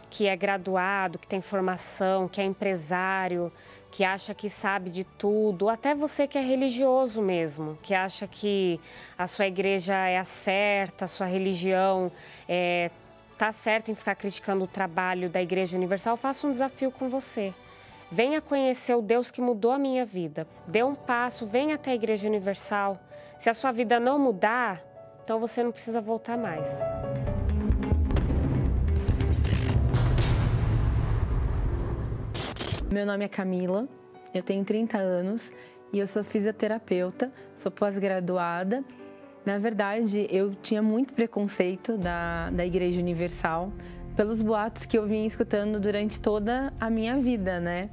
que é graduado, que tem formação, que é empresário, que acha que sabe de tudo, até você que é religioso mesmo, que acha que a sua igreja é a certa, a sua religião tá certa em ficar criticando o trabalho da Igreja Universal, faço um desafio com você. Venha conhecer o Deus que mudou a minha vida. Dê um passo, venha até a Igreja Universal. Se a sua vida não mudar, então você não precisa voltar mais.
Meu nome é Camila, eu tenho 30 anos e eu sou fisioterapeuta, sou pós-graduada. Na verdade, eu tinha muito preconceito da Igreja Universal pelos boatos que eu vinha escutando durante toda a minha vida, né?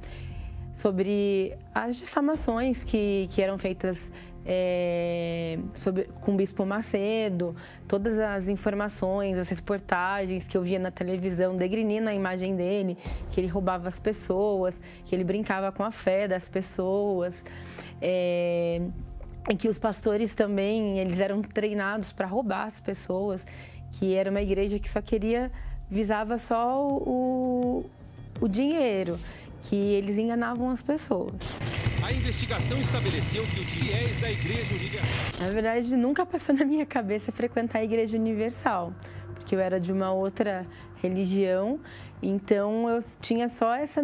Sobre as difamações que eram feitas com o Bispo Macedo, todas as informações, as reportagens que eu via na televisão degrinindo a imagem dele, que ele roubava as pessoas, que ele brincava com a fé das pessoas, e que os pastores também, eles eram treinados para roubar as pessoas, que era uma igreja que só visava só o dinheiro, que eles enganavam as pessoas.
A investigação estabeleceu que o fiéis da Igreja Universal...
Na verdade, nunca passou na minha cabeça frequentar a Igreja Universal, porque eu era de uma outra religião, então eu tinha só essa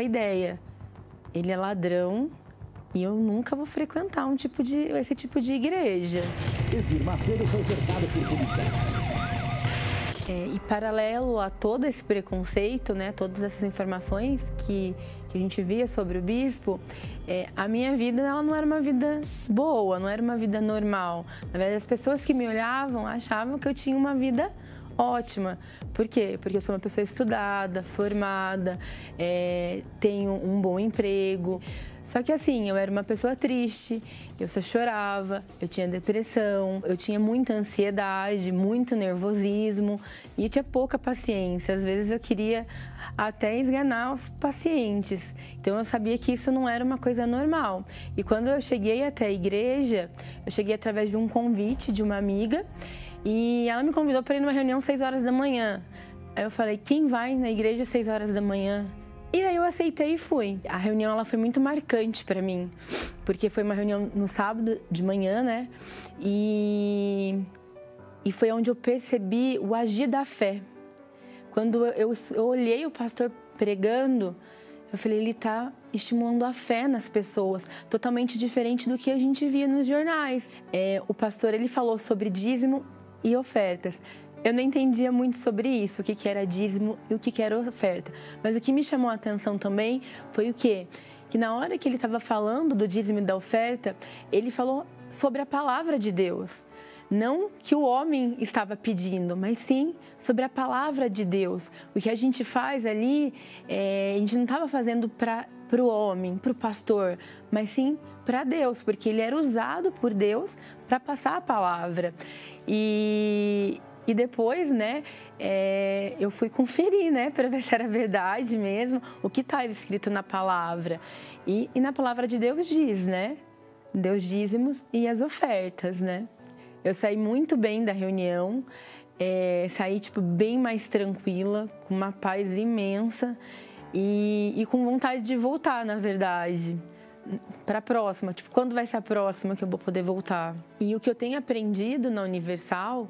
ideia. Ele é ladrão e eu nunca vou frequentar esse tipo de igreja.
Macedo foi cercado por policiais.
E paralelo a todo esse preconceito, né, todas essas informações que a gente via sobre o bispo, a minha vida ela não era uma vida boa, não era uma vida normal. Na verdade, as pessoas que me olhavam achavam que eu tinha uma vida ótima. Por quê? Porque eu sou uma pessoa estudada, formada, tenho um bom emprego. Só que assim, eu era uma pessoa triste, eu só chorava, eu tinha depressão, eu tinha muita ansiedade, muito nervosismo e eu tinha pouca paciência. Às vezes eu queria até esganar os pacientes. Então eu sabia que isso não era uma coisa normal. E quando eu cheguei até a igreja, eu cheguei através de um convite de uma amiga e ela me convidou para ir numa reunião às 6 horas da manhã. Aí eu falei, quem vai na igreja às 6 horas da manhã? E aí eu aceitei e fui. A reunião ela foi muito marcante para mim, porque foi uma reunião no sábado de manhã, né? E foi onde eu percebi o agir da fé. Quando eu olhei o pastor pregando, eu falei, ele está estimulando a fé nas pessoas, totalmente diferente do que a gente via nos jornais. O pastor ele falou sobre dízimo e ofertas. Eu não entendia muito sobre isso, o que era dízimo e o que era oferta. Mas o que me chamou a atenção também foi o quê? Que na hora que ele estava falando do dízimo e da oferta, ele falou sobre a palavra de Deus. Não que o homem estava pedindo, mas sim sobre a palavra de Deus. O que a gente faz ali, a gente não estava fazendo para o homem, para o pastor, mas sim para Deus, porque ele era usado por Deus para passar a palavra. E depois, né, eu fui conferir, né, para ver se era verdade mesmo, o que estava escrito na palavra. E na palavra de Deus diz, né, Deus dízimos e as ofertas, né. Eu saí muito bem da reunião, saí, bem mais tranquila, com uma paz imensa e com vontade de voltar, na verdade, para a próxima. Quando vai ser a próxima que eu vou poder voltar? E o que eu tenho aprendido na Universal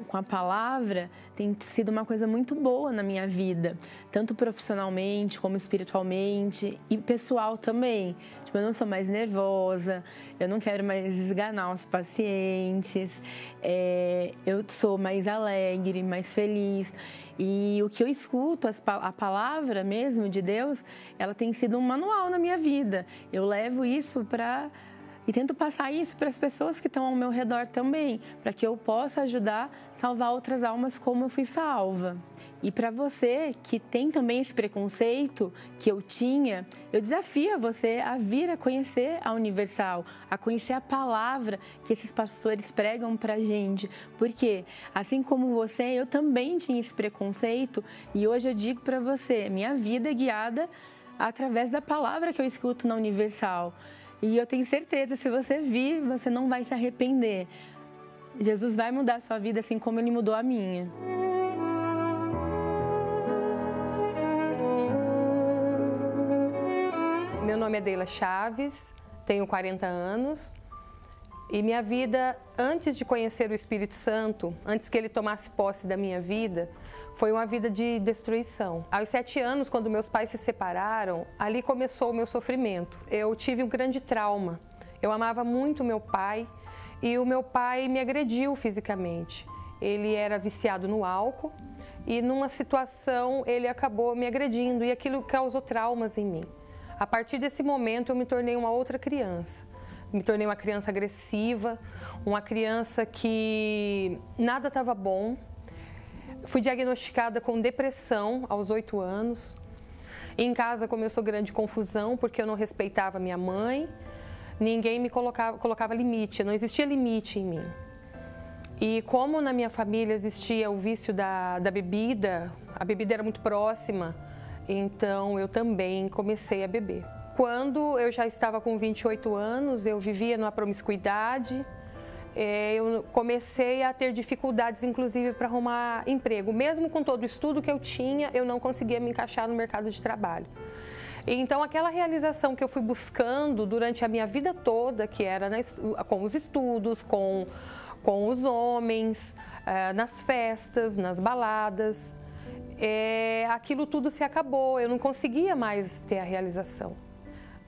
com a palavra tem sido uma coisa muito boa na minha vida, tanto profissionalmente como espiritualmente e pessoal também. Eu não sou mais nervosa, eu não quero mais esganar os pacientes, eu sou mais alegre, mais feliz. E o que eu escuto, a palavra mesmo de Deus, ela tem sido um manual na minha vida. Eu levo isso e tento passar isso para as pessoas que estão ao meu redor também, para que eu possa ajudar a salvar outras almas como eu fui salva. E para você que tem também esse preconceito que eu tinha, eu desafio você a vir a conhecer a Universal, a conhecer a palavra que esses pastores pregam para a gente. Porque, assim como você, eu também tinha esse preconceito e hoje eu digo para você, minha vida é guiada através da palavra que eu escuto na Universal. E eu tenho certeza, se você vir, você não vai se arrepender. Jesus vai mudar a sua vida assim como Ele mudou a minha.
Meu nome é Deila Chaves, tenho 40 anos. E minha vida, antes de conhecer o Espírito Santo, antes que Ele tomasse posse da minha vida, foi uma vida de destruição. Aos 7 anos, quando meus pais se separaram, ali começou o meu sofrimento. Eu tive um grande trauma. Eu amava muito meu pai, e o meu pai me agrediu fisicamente. Ele era viciado no álcool e numa situação ele acabou me agredindo e aquilo causou traumas em mim. A partir desse momento eu me tornei uma outra criança. Me tornei uma criança agressiva, uma criança que nada estava bom. Fui diagnosticada com depressão aos 8 anos. Em casa começou grande confusão porque eu não respeitava minha mãe. Ninguém me colocava limite, não existia limite em mim. E como na minha família existia o vício da bebida, a bebida era muito próxima, então eu também comecei a beber. Quando eu já estava com 28 anos, eu vivia numa promiscuidade, eu comecei a ter dificuldades, inclusive, para arrumar emprego. Mesmo com todo o estudo que eu tinha, eu não conseguia me encaixar no mercado de trabalho. Então, aquela realização que eu fui buscando durante a minha vida toda, que era com os estudos, com os homens, nas festas, nas baladas, aquilo tudo se acabou, eu não conseguia mais ter a realização.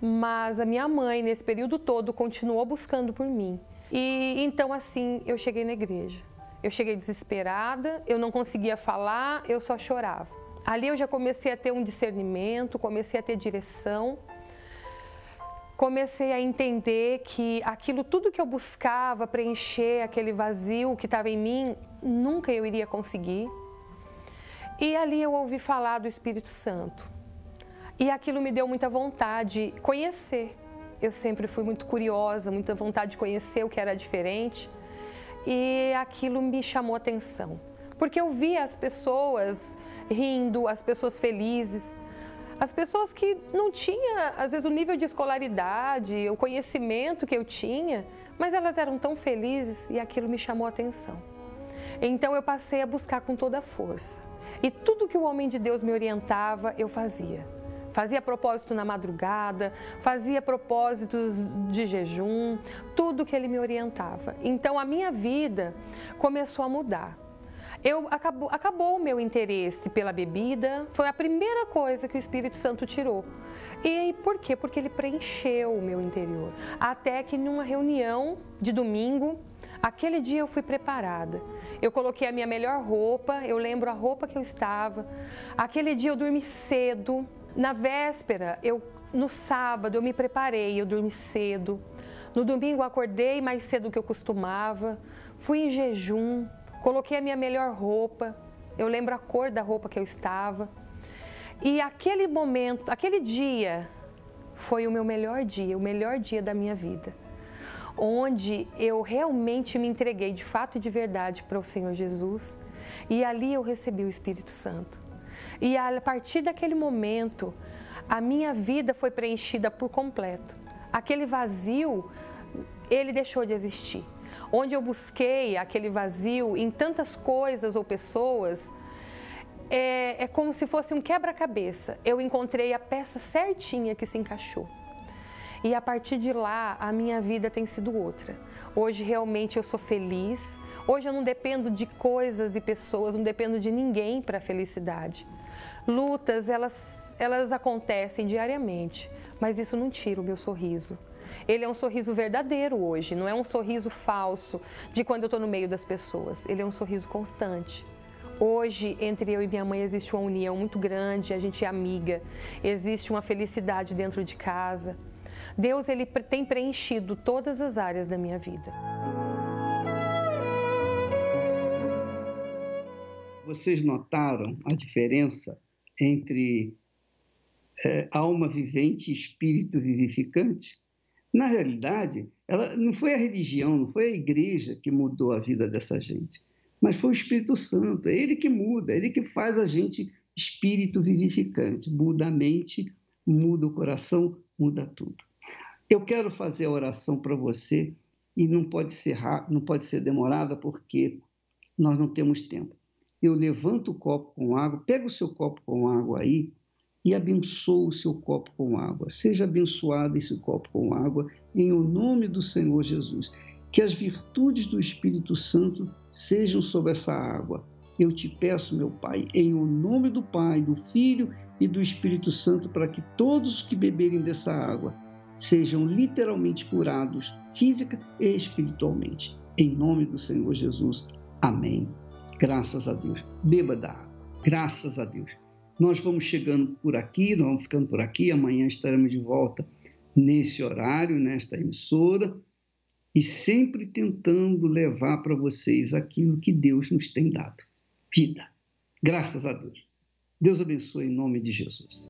Mas a minha mãe, nesse período todo, continuou buscando por mim. E então, assim, eu cheguei na igreja. Eu cheguei desesperada, eu não conseguia falar, eu só chorava. Ali eu já comecei a ter um discernimento, comecei a ter direção, comecei a entender que aquilo tudo que eu buscava preencher, aquele vazio que estava em mim, nunca eu iria conseguir. E ali eu ouvi falar do Espírito Santo. E aquilo me deu muita vontade de conhecer. Eu sempre fui muito curiosa, muita vontade de conhecer o que era diferente. E aquilo me chamou a atenção. Porque eu via as pessoas rindo, as pessoas felizes, as pessoas que não tinham, às vezes, o nível de escolaridade, o conhecimento que eu tinha, mas elas eram tão felizes e aquilo me chamou a atenção. Então eu passei a buscar com toda a força. E tudo que o homem de Deus me orientava, eu fazia. Fazia propósito na madrugada, fazia propósitos de jejum, tudo que ele me orientava. Então a minha vida começou a mudar. Acabou o meu interesse pela bebida, foi a primeira coisa que o Espírito Santo tirou. E por quê? Porque ele preencheu o meu interior. Até que numa reunião de domingo, aquele dia eu fui preparada. Eu coloquei a minha melhor roupa, eu lembro a roupa que eu estava. Aquele dia eu dormi cedo. Na véspera, no sábado, eu me preparei, eu dormi cedo. No domingo, eu acordei mais cedo do que eu costumava. Fui em jejum. Coloquei a minha melhor roupa, eu lembro a cor da roupa que eu estava. E aquele momento, aquele dia, foi o meu melhor dia, o melhor dia da minha vida. Onde eu realmente me entreguei de fato e de verdade para o Senhor Jesus. E ali eu recebi o Espírito Santo. E a partir daquele momento, a minha vida foi preenchida por completo. Aquele vazio, ele deixou de existir. Onde eu busquei aquele vazio em tantas coisas ou pessoas, é como se fosse um quebra-cabeça. Eu encontrei a peça certinha que se encaixou. E a partir de lá, a minha vida tem sido outra. Hoje, realmente, eu sou feliz. Hoje, eu não dependo de coisas e pessoas, não dependo de ninguém para a felicidade. Lutas, elas acontecem diariamente, mas isso não tira o meu sorriso. Ele é um sorriso verdadeiro hoje, não é um sorriso falso de quando eu estou no meio das pessoas. Ele é um sorriso constante. Hoje, entre eu e minha mãe, existe uma união muito grande, a gente é amiga, existe uma felicidade dentro de casa. Deus, ele tem preenchido todas as áreas da minha vida.
Vocês notaram a diferença entre alma vivente e espírito vivificante? Na realidade, não foi a religião, não foi a igreja que mudou a vida dessa gente, mas foi o Espírito Santo. É ele que muda, é ele que faz a gente espírito vivificante. Muda a mente, muda o coração, muda tudo. Eu quero fazer a oração para você e não pode ser demorada porque nós não temos tempo. Eu levanto o copo com água, pega o seu copo com água aí e abençoa o seu copo com água. Seja abençoado esse copo com água em o nome do Senhor Jesus. Que as virtudes do Espírito Santo sejam sobre essa água. Eu te peço, meu Pai, em o nome do Pai, do Filho e do Espírito Santo, para que todos que beberem dessa água sejam literalmente curados, física e espiritualmente. Em nome do Senhor Jesus. Amém. Graças a Deus. Beba da água. Graças a Deus. Nós vamos chegando por aqui, nós vamos ficando por aqui. Amanhã estaremos de volta nesse horário, nesta emissora, e sempre tentando levar para vocês aquilo que Deus nos tem dado. Vida. Graças a Deus. Deus abençoe em nome de Jesus.